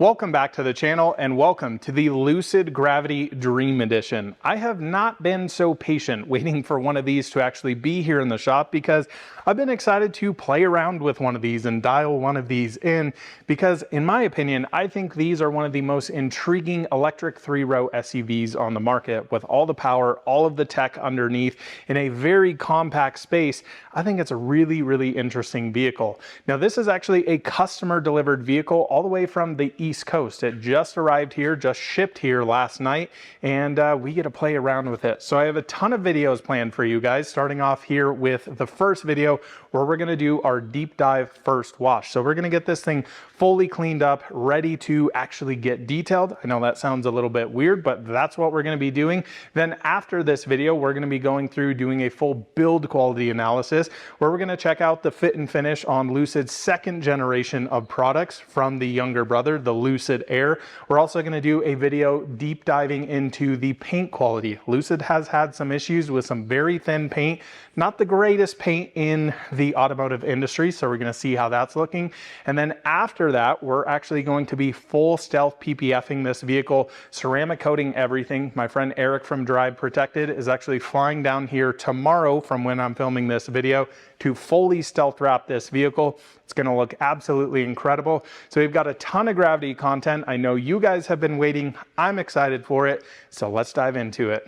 Welcome back to the channel and welcome to the Lucid Gravity Dream Edition. I have not been so patient waiting for one of these to actually be here in the shop because I've been excited to play around with one of these and dial one of these in because in my opinion, I think these are one of the most intriguing electric three-row SUVs on the market with all the power, all of the tech underneath in a very compact space. I think it's a really interesting vehicle. Now this is actually a customer delivered vehicle all the way from the East Coast. It just arrived here, just shipped here last night, and we get to play around with it. So I have a ton of videos planned for you guys, starting off here with the first video where we're gonna do our deep dive first wash. So we're gonna get this thing fully cleaned up, ready to actually get detailed. I know that sounds a little bit weird, but that's what we're gonna be doing. Then after this video, we're gonna be going through doing a full build quality analysis where we're gonna check out the fit and finish on Lucid's second generation of products from the younger brother, the Lucid Air. We're also gonna do a video deep diving into the paint quality. Lucid has had some issues with some very thin paint, not the greatest paint in the automotive industry, so we're gonna see how that's looking. And then after that, we're actually going to be full stealth PPFing this vehicle, ceramic coating everything. My friend Eric from Drive Protected is actually flying down here tomorrow from when I'm filming this video to fully stealth wrap this vehicle. It's gonna look absolutely incredible. So we've got a ton of Gravity content. I know you guys have been waiting. I'm excited for it. So let's dive into it.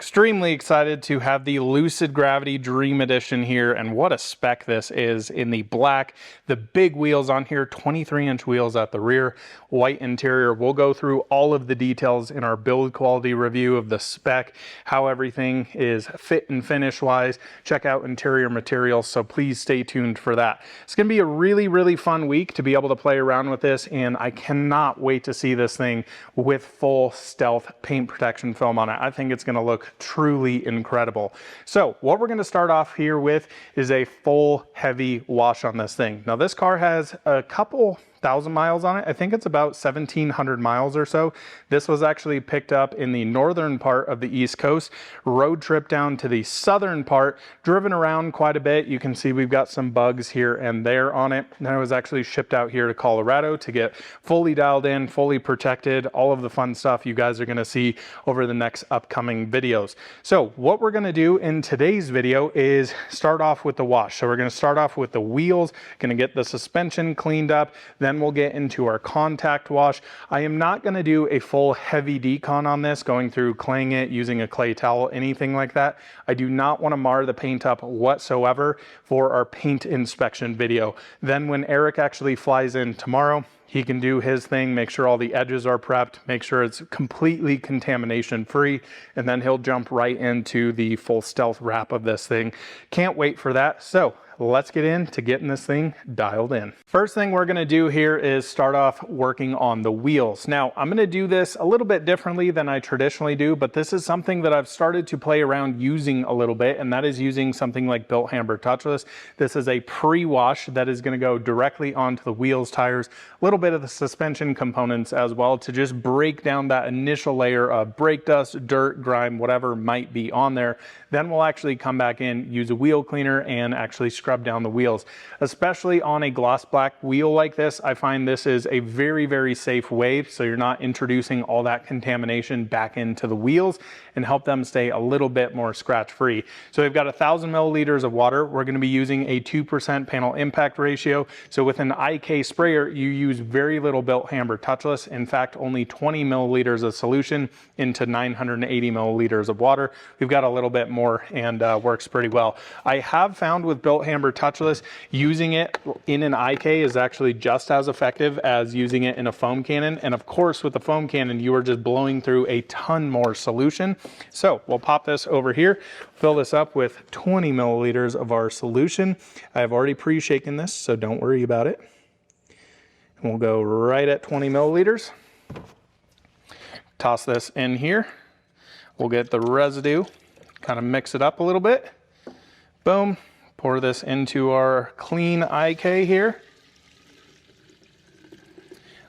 Extremely excited to have the Lucid Gravity Dream Edition here, and what a spec this is in the black. The big wheels on here, 23-inch wheels at the rear, white interior. We'll go through all of the details in our build quality review of the spec, how everything is fit and finish wise. Check out interior materials, so please stay tuned for that. It's gonna be a really fun week to be able to play around with this, and I cannot wait to see this thing with full stealth paint protection film on it. I think it's gonna look truly incredible. So what we're going to start off here with is a full heavy wash on this thing. Now this car has a couple thousand miles on it. I think it's about 1,700 miles or so. This was actually picked up in the northern part of the East Coast, road trip down to the southern part, driven around quite a bit. You can see we've got some bugs here and there on it. And it was actually shipped out here to Colorado to get fully dialed in, fully protected, all of the fun stuff you guys are going to see over the next upcoming videos. So what we're going to do in today's video is start off with the wash. So we're going to start off with the wheels, going to get the suspension cleaned up, then we'll get into our contact wash. I am not going to do a full heavy decon on this, going through claying it, using a clay towel, anything like that. I do not want to mar the paint up whatsoever for our paint inspection video. Then when Eric actually flies in tomorrow, he can do his thing, make sure all the edges are prepped, make sure it's completely contamination free, and then he'll jump right into the full stealth wrap of this thing. Can't wait for that. So let's get into getting this thing dialed in. First thing we're gonna do here is start off working on the wheels. Now, I'm gonna do this a little bit differently than I traditionally do, but this is something that I've started to play around using a little bit, and that is using something like Built Hamber Touchless. This is a pre-wash that is gonna go directly onto the wheels, tires, a little bit of the suspension components as well to just break down that initial layer of brake dust, dirt, grime, whatever might be on there. Then we'll actually come back in, use a wheel cleaner, and actually scrub down the wheels. Especially on a gloss black wheel like this, I find this is a very safe way, so you're not introducing all that contamination back into the wheels and help them stay a little bit more scratch free. So we've got 1,000 milliliters of water. We're going to be using a 2% panel impact ratio. So with an IK sprayer, you use very little Built Hamber Touchless. In fact, only 20 milliliters of solution into 980 milliliters of water. We've got a little bit more and works pretty well. I have found with Built Hamber Touchless, using it in an IK is actually just as effective as using it in a foam cannon. And of course, with the foam cannon, you are just blowing through a ton more solution. So we'll pop this over here, fill this up with 20 milliliters of our solution. I've already pre-shaken this, so don't worry about it. And we'll go right at 20 milliliters. Toss this in here. We'll get the residue, kind of mix it up a little bit. Boom. Pour this into our clean IK here.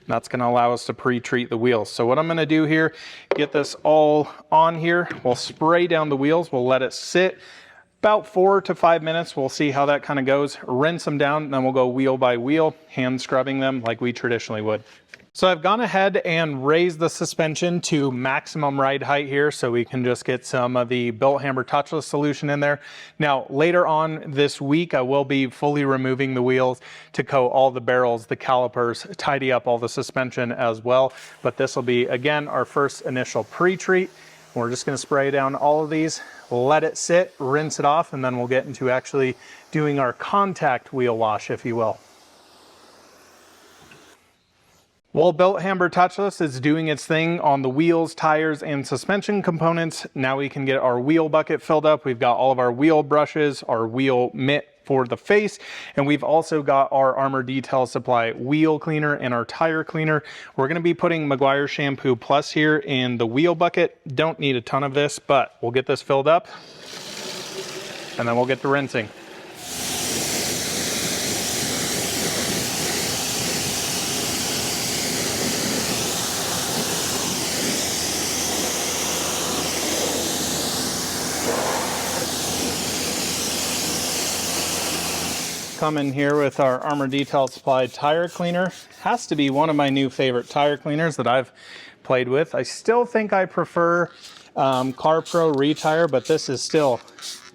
That's going to allow us to pre-treat the wheels. So what I'm going to do here, get this all on here. We'll spray down the wheels. We'll let it sit about 4 to 5 minutes. We'll see how that kind of goes. Rinse them down, and then we'll go wheel by wheel, hand scrubbing them like we traditionally would. So I've gone ahead and raised the suspension to maximum ride height here so we can just get some of the Bilt Hamber touchless solution in there. Now later on this week I will be fully removing the wheels to coat all the barrels, the calipers, tidy up all the suspension as well. But this will be again our first initial pre-treat. We're just going to spray down all of these, let it sit, rinse it off, and then we'll get into actually doing our contact wheel wash, if you will. While Bilt Hamber Touchless is doing its thing on the wheels, tires, and suspension components, now we can get our wheel bucket filled up. We've got all of our wheel brushes, our wheel mitt for the face, and we've also got our Armor Detail Supply wheel cleaner and our tire cleaner. We're going to be putting Meguiar Shampoo Plus here in the wheel bucket. Don't need a ton of this, but we'll get this filled up, and then we'll get to rinsing. Come in here with our Armor Detail Supply tire cleaner. Has to be one of my new favorite tire cleaners that I've played with. I still think I prefer Car Pro Retire, but this is still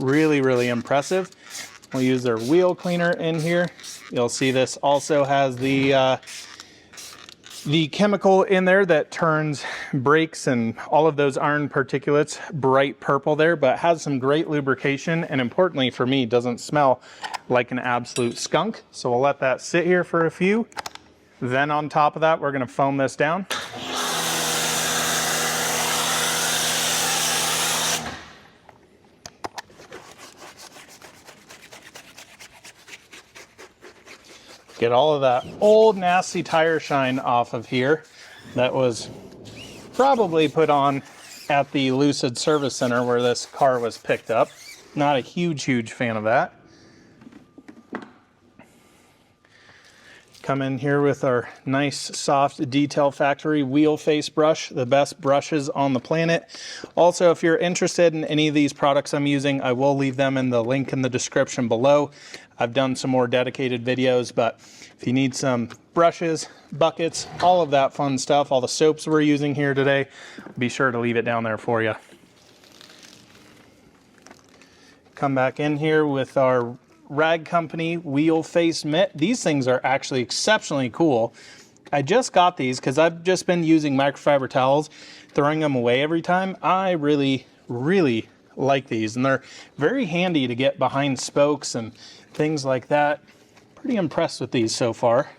really impressive. We'll use their wheel cleaner in here. You'll see this also has the chemical in there that turns brakes and all of those iron particulates bright purple there, but has some great lubrication, and importantly for me, doesn't smell like an absolute skunk. So we'll let that sit here for a few. Then on top of that, we're going to foam this down. Get all of that old nasty tire shine off of here that was probably put on at the Lucid Service Center where this car was picked up. Not a huge fan of that. Come in here with our nice soft Detail Factory wheel face brush, the best brushes on the planet. Also, if you're interested in any of these products I'm using, I will leave them in the link in the description below. I've done some more dedicated videos, but if you need some brushes, buckets, all of that fun stuff, all the soaps we're using here today, be sure to leave it down there for you. Come back in here with our Rag Company wheel face mitt. These things are actually exceptionally cool. I just got these because I've just been using microfiber towels, throwing them away every time. I really like these, and they're very handy to get behind spokes and things like that. Pretty impressed with these so far.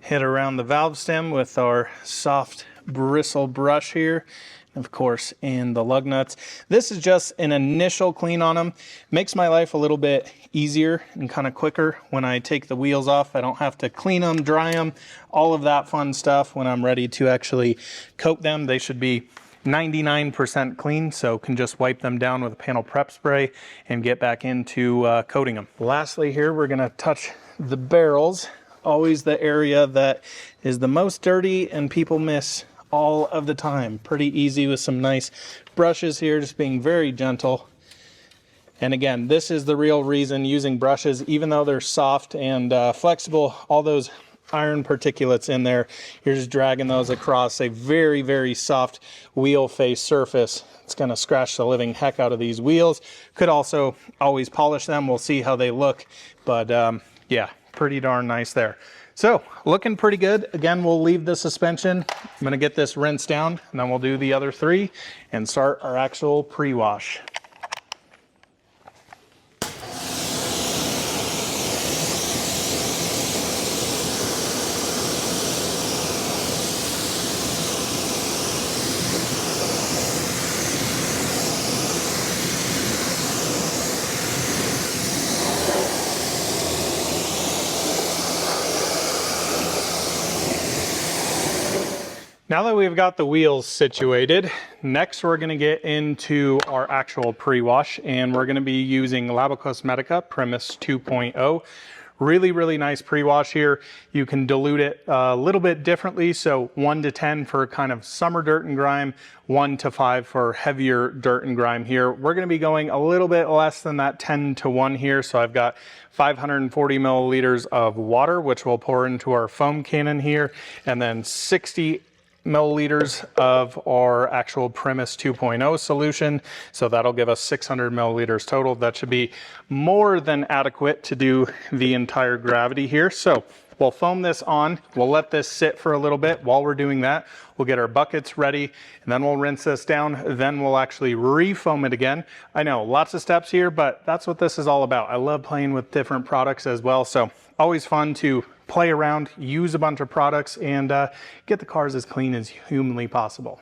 Hit around the valve stem with our soft bristle brush here. Of course, in the lug nuts. This is just an initial clean on them. Makes my life a little bit easier and kind of quicker when I take the wheels off. I don't have to clean them, dry them, all of that fun stuff. When I'm ready to actually coat them, they should be 99% clean, so can just wipe them down with a panel prep spray and get back into coating them. Lastly here, we're gonna touch the barrels. Always the area that is the most dirty and people miss all of the time. Pretty easy with some nice brushes here, just being very gentle. And again, this is the real reason using brushes, even though they're soft and flexible, all those iron particulates in there, you're just dragging those across a very soft wheel face surface. It's going to scratch the living heck out of these wheels. Could also always polish them. We'll see how they look, but yeah, pretty darn nice there. So looking pretty good. Again, we'll leave the suspension. I'm going to get this rinsed down, and then we'll do the other three and start our actual pre-wash. Now that we've got the wheels situated, next we're going to get into our actual pre-wash, and we're going to be using Labo Cosmetica Premise 2.0. Really, really nice pre-wash here. You can dilute it a little bit differently. So 1 to 10 for kind of summer dirt and grime, 1 to 5 for heavier dirt and grime here. We're going to be going a little bit less than that 10 to 1 here. So I've got 540 milliliters of water, which we'll pour into our foam cannon here, and then 60 milliliters of our actual Premise 2.0 solution. So that'll give us 600 milliliters total. That should be more than adequate to do the entire gravity here. So we'll foam this on. We'll let this sit for a little bit. While we're doing that, we'll get our buckets ready, and then we'll rinse this down. Then we'll actually re-foam it again. I know, lots of steps here, but that's what this is all about. I love playing with different products as well. So always fun to play around, use a bunch of products, and get the cars as clean as humanly possible.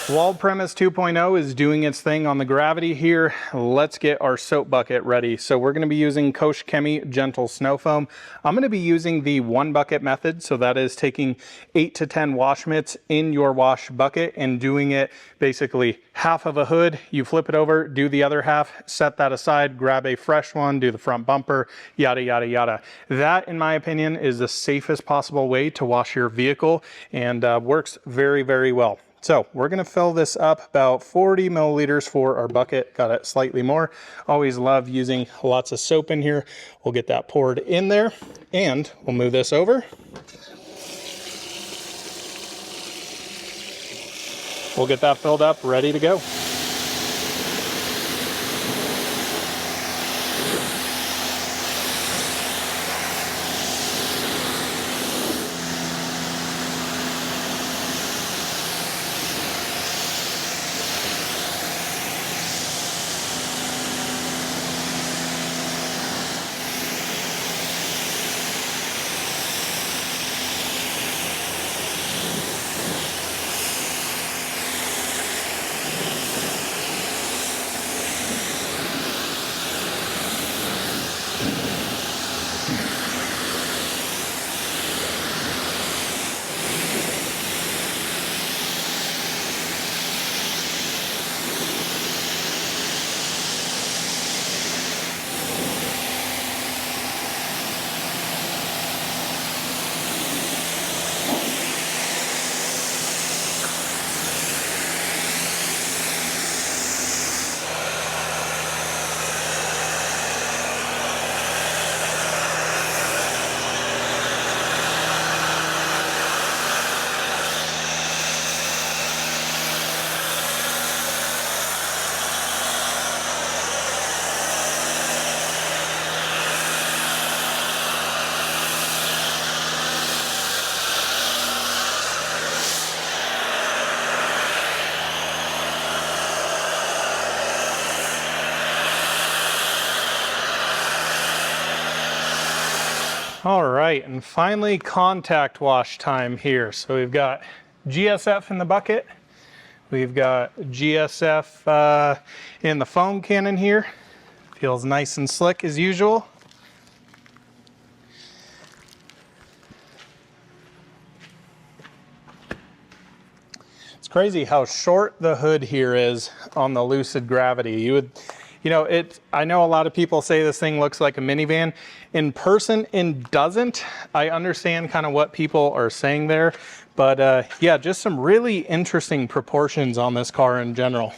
While Premise 2.0 is doing its thing on the gravity here, let's get our soap bucket ready. So we're going to be using Kosh Chemie Gentle Snow Foam. I'm going to be using the 1 bucket method. So that is taking 8 to 10 wash mitts in your wash bucket and doing it basically half of a hood. You flip it over, do the other half, set that aside, grab a fresh one, do the front bumper, yada, yada, yada. That, in my opinion, is the safest possible way to wash your vehicle, and works very, very well. So we're going to fill this up about 40 milliliters for our bucket. Got it slightly more. Always love using lots of soap in here. We'll get that poured in there, and we'll move this over. We'll get that filled up, ready to go. All right, and finally contact wash time here. So we've got GSF in the bucket. We've got GSF in the foam cannon here. Feels nice and slick as usual. It's crazy how short the hood here is on the Lucid Gravity. I know a lot of people say this thing looks like a minivan. In person, it doesn't. I understand kind of what people are saying there, but yeah, just some really interesting proportions on this car in general.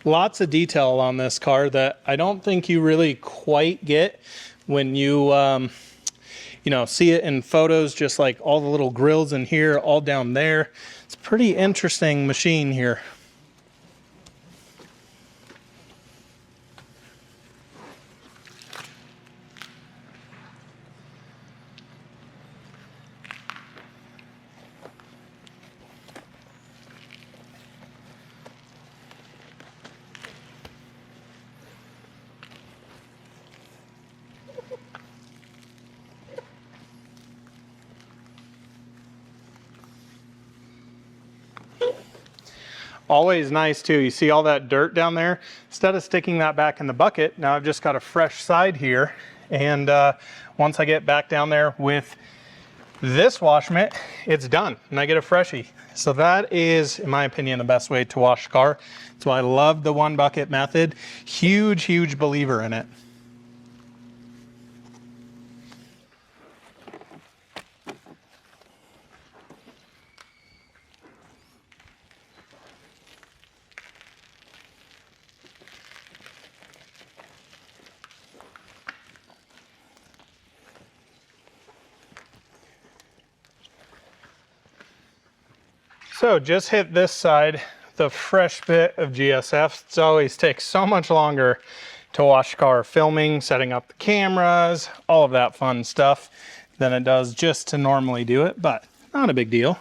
Lots of detail on this car that I don't think you really quite get when you see it in photos, just like all the little grills in here, all down there. It's a pretty interesting machine here. Always nice too. You see all that dirt down there? Instead of sticking that back in the bucket, now I've just got a fresh side here. And once I get back down there with this wash mitt, it's done and I get a freshie. So that is, in my opinion, the best way to wash a car. That's why I love the one bucket method. Huge believer in it. So just hit this side, the fresh bit of GSF. It always takes so much longer to wash car, filming, setting up the cameras, all of that fun stuff than it does just to normally do it, but not a big deal.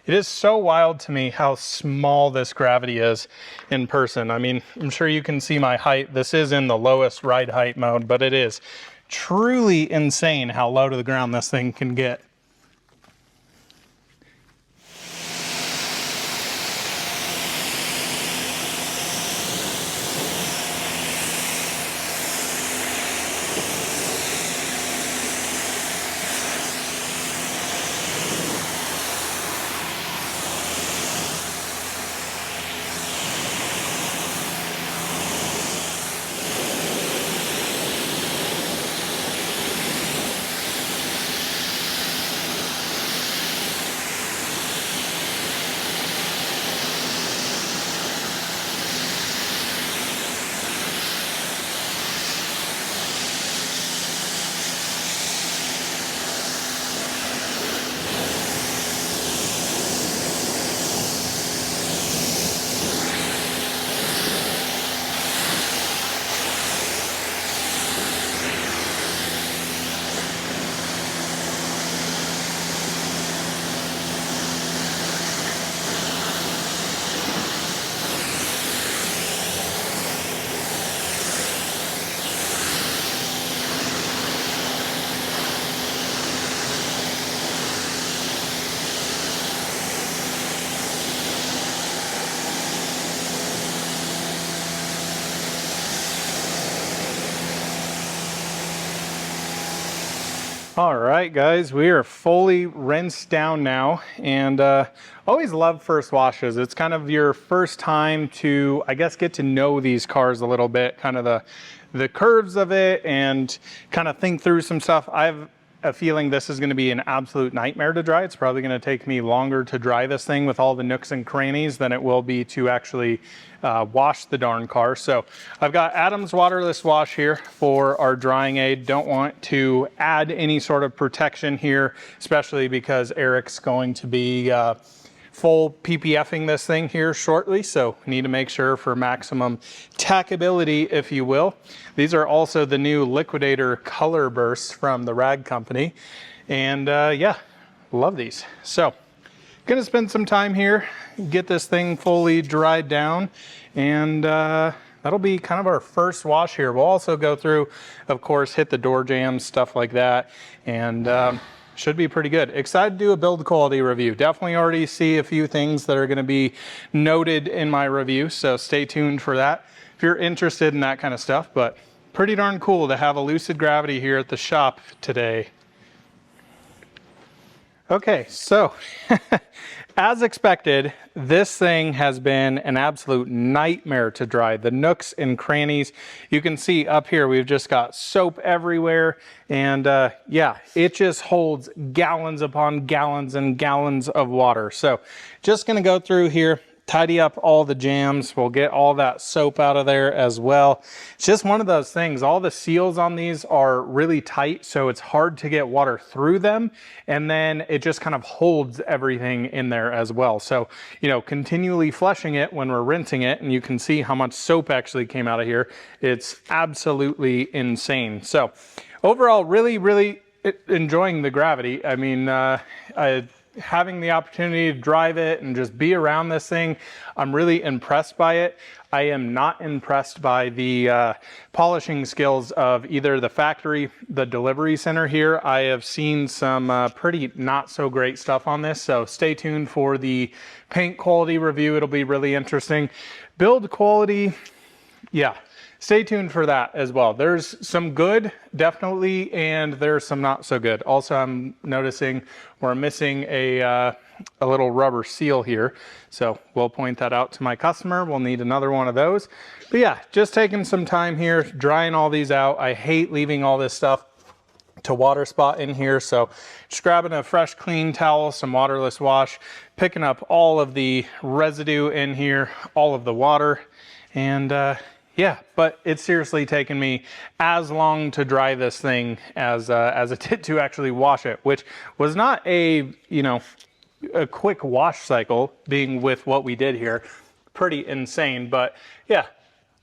It is so wild to me how small this Gravity is in person. I mean, I'm sure you can see my height. This is in the lowest ride height mode, but it is truly insane how low to the ground this thing can get. All right, guys, we are fully rinsed down now, and always love first washes. It's kind of your first time to, I guess, get to know these cars a little bit, kind of the curves of it, and kind of think through some stuff. I've a feeling this is going to be an absolute nightmare to dry. It's probably going to take me longer to dry this thing with all the nooks and crannies than it will be to actually wash the darn car. So I've got Adam's waterless wash here for our drying aid. Don't want to add any sort of protection here, especially because Eric's going to be full PPFing this thing here shortly, so we need to make sure for maximum tackability, if you will. These are also the new Liquidator color bursts from the Rag Company, and yeah, love these. So gonna spend some time here, get this thing fully dried down, and that'll be kind of our first wash here. We'll also go through, of course, hit the door jams, stuff like that, and should be pretty good. Excited to do a build quality review. Definitely already see a few things that are going to be noted in my review, so stay tuned for that if you're interested in that kind of stuff. But pretty darn cool to have a Lucid Gravity here at the shop today. Okay, so as expected, this thing has been an absolute nightmare to dry. The nooks and crannies, you can see up here, we've just got soap everywhere. And yeah, it just holds gallons upon gallons and gallons of water. So just gonna go through here, tidy up all the jams. We'll get all that soap out of there as well. It's just one of those things. All the seals on these are really tight, so it's hard to get water through them. And then it just kind of holds everything in there as well. So, you know, continually flushing it when we're rinsing it, and you can see how much soap actually came out of here. It's absolutely insane. So overall, really enjoying the Gravity. I mean, having the opportunity to drive it and just be around this thing, I'm really impressed by it. I am not impressed by the polishing skills of either the factory, the delivery center here. I have seen some pretty not so great stuff on this, so stay tuned for the paint quality review. It'll be really interesting. Build quality, yeah, stay tuned for that as well. There's some good, definitely, and there's some not so good. Also, I'm noticing we're missing a little rubber seal here, so we'll point that out to my customer. We'll need another one of those. But yeah, just taking some time here, drying all these out. I hate leaving all this stuff to water spot in here, so just grabbing a fresh clean towel, some waterless wash, picking up all of the residue in here, all of the water, and yeah, but it's seriously taken me as long to dry this thing as it did to actually wash it, which was not a, you know, a quick wash cycle, being with what we did here. Pretty insane, but yeah,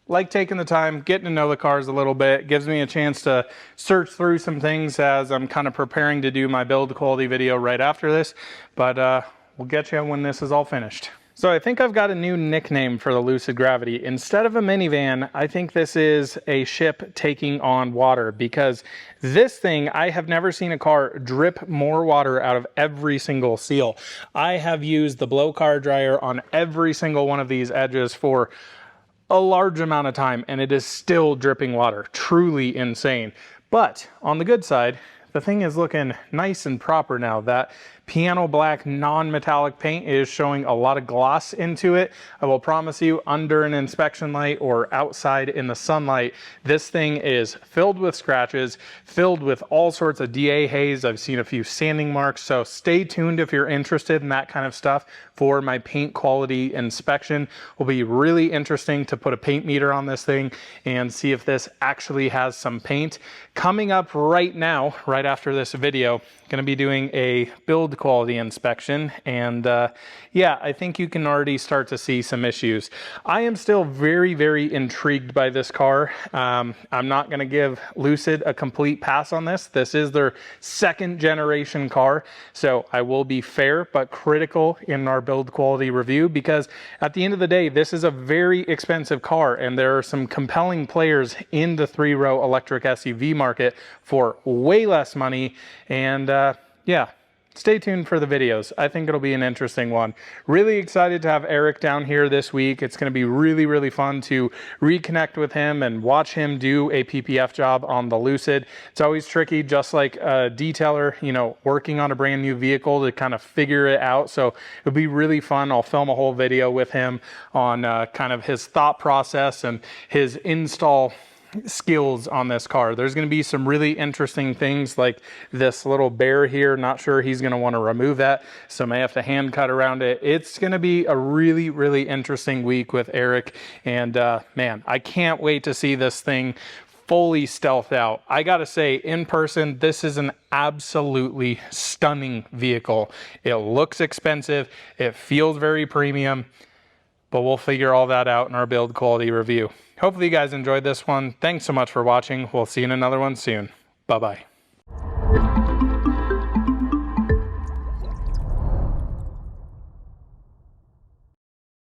like taking the time, getting to know the cars a little bit. Gives me a chance to search through some things as I'm kind of preparing to do my build quality video right after this, but we'll get you when this is all finished. So I think I've got a new nickname for the Lucid Gravity. Instead of a minivan, I think this is a ship taking on water, because this thing, I have never seen a car drip more water out of every single seal. I have used the blow car dryer on every single one of these edges for a large amount of time, and it is still dripping water. Truly insane. But on the good side, the thing is looking nice and proper now. That piano black non-metallic paint is showing a lot of gloss into it. I will promise you, under an inspection light or outside in the sunlight, this thing is filled with scratches, filled with all sorts of DA haze. I've seen a few sanding marks, so stay tuned if you're interested in that kind of stuff for my paint quality inspection. Will be really interesting to put a paint meter on this thing and see if this actually has some paint. Coming up right now, right after this video, going to be doing a build quality inspection, and yeah, I think you can already start to see some issues. I am still very, very intrigued by this car. I'm not going to give Lucid a complete pass on this. This is their second generation car, so I will be fair but critical in our build quality review, because at the end of the day, this is a very expensive car, and there are some compelling players in the three-row electric SUV market for way less money, and yeah, stay tuned for the videos. I think it'll be an interesting one. Really excited to have Eric down here this week. It's going to be really, really fun to reconnect with him and watch him do a PPF job on the Lucid. It's always tricky, just like a detailer, you know, working on a brand new vehicle, to kind of figure it out. So it'll be really fun. I'll film a whole video with him on kind of his thought process and his install skills on this car. There's going to be some really interesting things, like this little bear here. Not sure he's going to want to remove that, so may have to hand cut around it. It's going to be a really, really interesting week with Eric, and man, I can't wait to see this thing fully stealthed out. I gotta say, in person, this is an absolutely stunning vehicle. It looks expensive, it feels very premium, but we'll figure all that out in our build quality review. Hopefully you guys enjoyed this one. Thanks so much for watching. We'll see you in another one soon. Bye-bye.